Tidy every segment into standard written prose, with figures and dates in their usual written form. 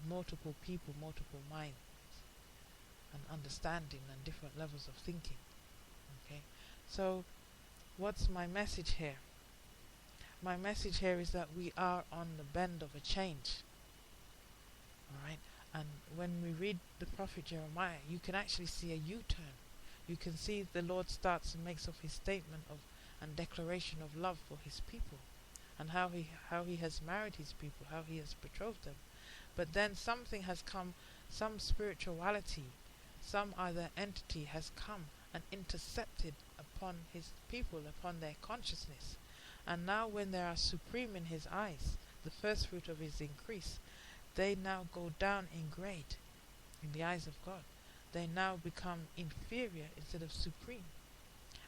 multiple people, multiple minds, and understanding, and different levels of thinking. Okay, so what's my message here? My message here is that we are on the bend of a change. Alright, and when we read the prophet Jeremiah, you can actually see a U-turn. You can see the Lord starts and makes of his statement of and declaration of love for his people, and how he has married his people, how he has betrothed them. But then something has come, some spirituality, some other entity has come and intercepted upon his people, upon their consciousness. And now when they are supreme in his eyes, the first fruit of his increase, they now go down in grade in the eyes of God. They now become inferior instead of supreme.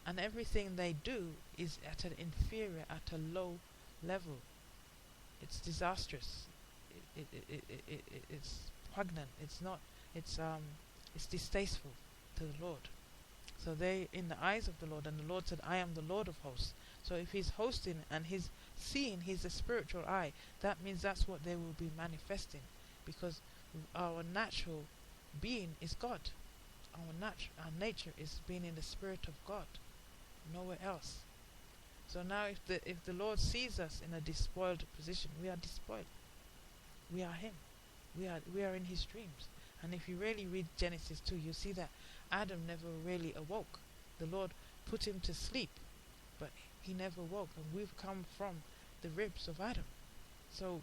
And everything they do is at an inferior, at a low level. It's disastrous. It's poignant. It's distasteful to the Lord. So they, in the eyes of the Lord, and the Lord said, I am the Lord of hosts. So if he's hosting and he's seeing, he's a spiritual eye, that means that's what they will be manifesting. Because our natural being is God. Our nature is being in the Spirit of God. Nowhere else. So now if the Lord sees us in a despoiled position, we are despoiled. We are him. We are in his dreams. And if you really read Genesis 2, you see that Adam never really awoke. The Lord put him to sleep, but he never woke, and we've come from the ribs of Adam. So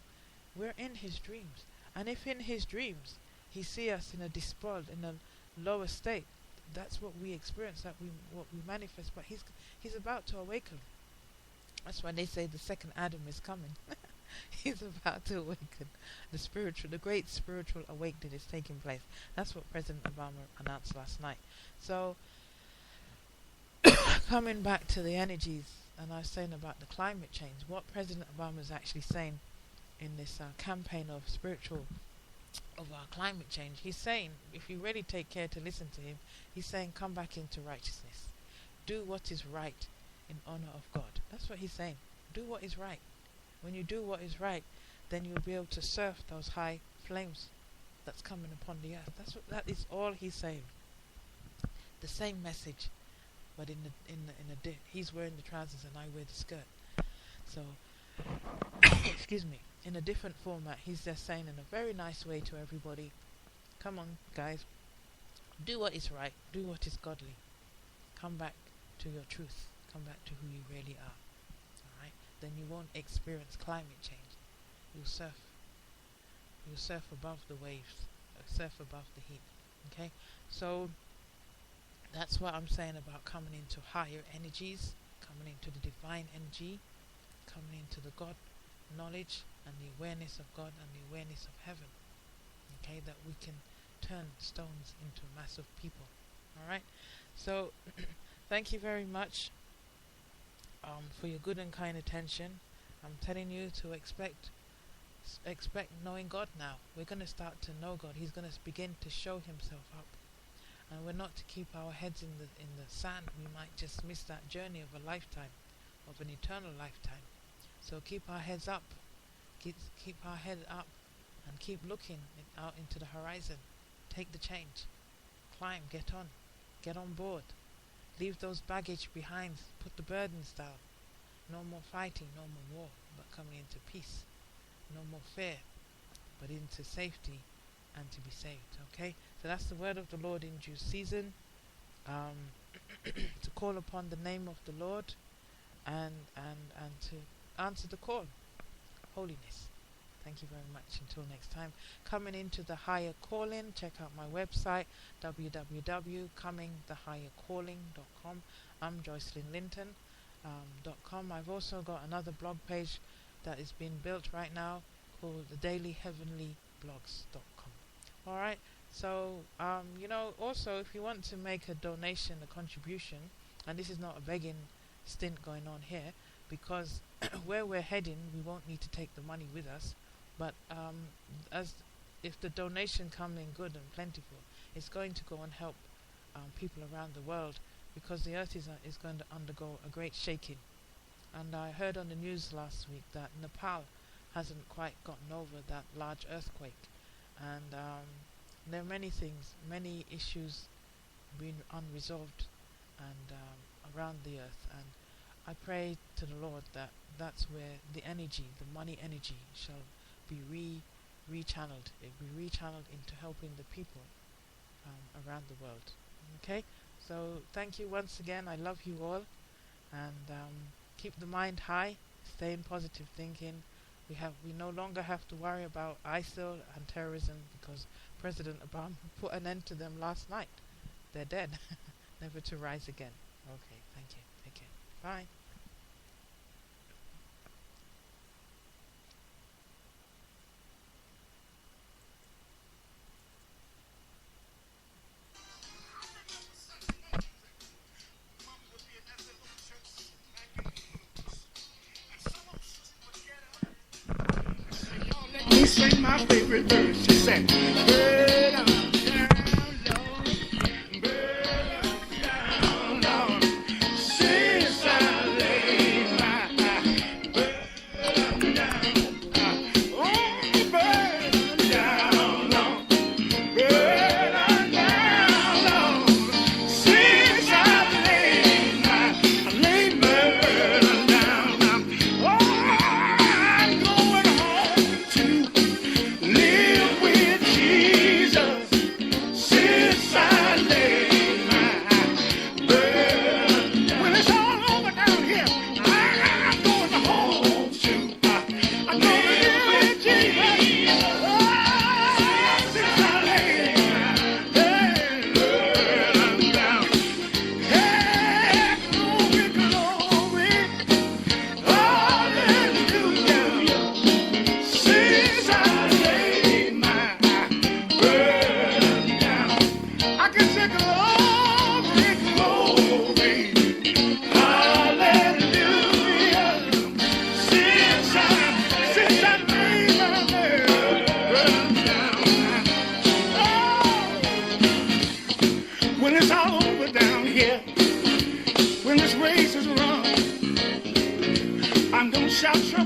we're in his dreams. And if in his dreams he see us in a despoiled, in a lower state, that's what we experience, what we manifest. But he's about to awaken. That's why they say the second Adam is coming. He's about to awaken. The great spiritual awakening is taking place. That's what President Obama announced last night. So, coming back to the energies, and I was saying about the climate change, what President Obama is actually saying in this campaign of climate change, he's saying, if you really take care to listen to him, he's saying, come back into righteousness. Do what is right in honor of God. That's what he's saying. Do what is right. When you do what is right, then you'll be able to surf those high flames that's coming upon the earth. That is all he's saying. The same message, but he's wearing the trousers and I wear the skirt. So, excuse me, in a different format, he's just saying in a very nice way to everybody, come on guys, do what is right, do what is godly. Come back to your truth. Come back to who you really are. Alright? Then you won't experience climate change. You'll surf. You'll surf above the waves. Surf above the heat. Okay? So that's what I'm saying about coming into higher energies, coming into the divine energy, coming into the God knowledge and the awareness of God and the awareness of heaven. Okay? That we can turn stones into a mass of people. Alright? So thank you very much for your good and kind attention. I'm telling you to expect knowing God now. We're going to start to know God. He's going to begin to show himself up. And we're not to keep our heads in the sand. We might just miss that journey of a lifetime, of an eternal lifetime. So keep our heads up. Keep our head up and keep looking out into the horizon. Take the change. Climb, get on board. Leave those baggage behind. Put the burdens down. No more fighting, no more war, but coming into peace. No more fear, but into safety and to be saved. Okay? So that's the word of the Lord in due season. To call upon the name of the Lord and to answer the call. Holiness. Thank you very much. Until next time. Coming into the higher calling. Check out my website, www.comingthehighercalling.com. I'm JoycelynLinton.com. I've also got another blog page that is being built right now called the dailyheavenlyblogs.com. Alright, so also if you want to make a donation, a contribution, and this is not a begging stint going on here, because where we're heading we won't need to take the money with us, but if the donation comes in good and plentiful, it's going to go and help people around the world, because the earth is going to undergo a great shaking. And I heard on the news last week that Nepal hasn't quite gotten over that large earthquake, And there are many things, many issues being unresolved and around the earth. And I pray to the Lord that that's where the energy, the money energy, shall be rechanneled. It be rechanneled into helping the people around the world. Okay, so thank you once again. I love you all, and keep the mind high. Stay in positive thinking. We no longer have to worry about ISIL and terrorism because President Obama put an end to them last night. They're dead, never to rise again. Okay, thank you. Take care. Bye. He sang my favorite verse. She said, burden down, Lord, burden down, Lord, since I laid my burden down, oh, burden down, Lord, burden down, Lord, since I laid my burden down, oh, I'm going home to live with Jesus since I laid my burden. When it's all over down here, I'm going home to. I'm going to live with Jesus. Oh, since I laid my burden down. Hey, glory, glory, hallelujah. Since I laid my burden down, I can say glory, glory, hallelujah. Since I laid my burden down. Oh, when it's all over down here, when this race is run, I'm gonna shout your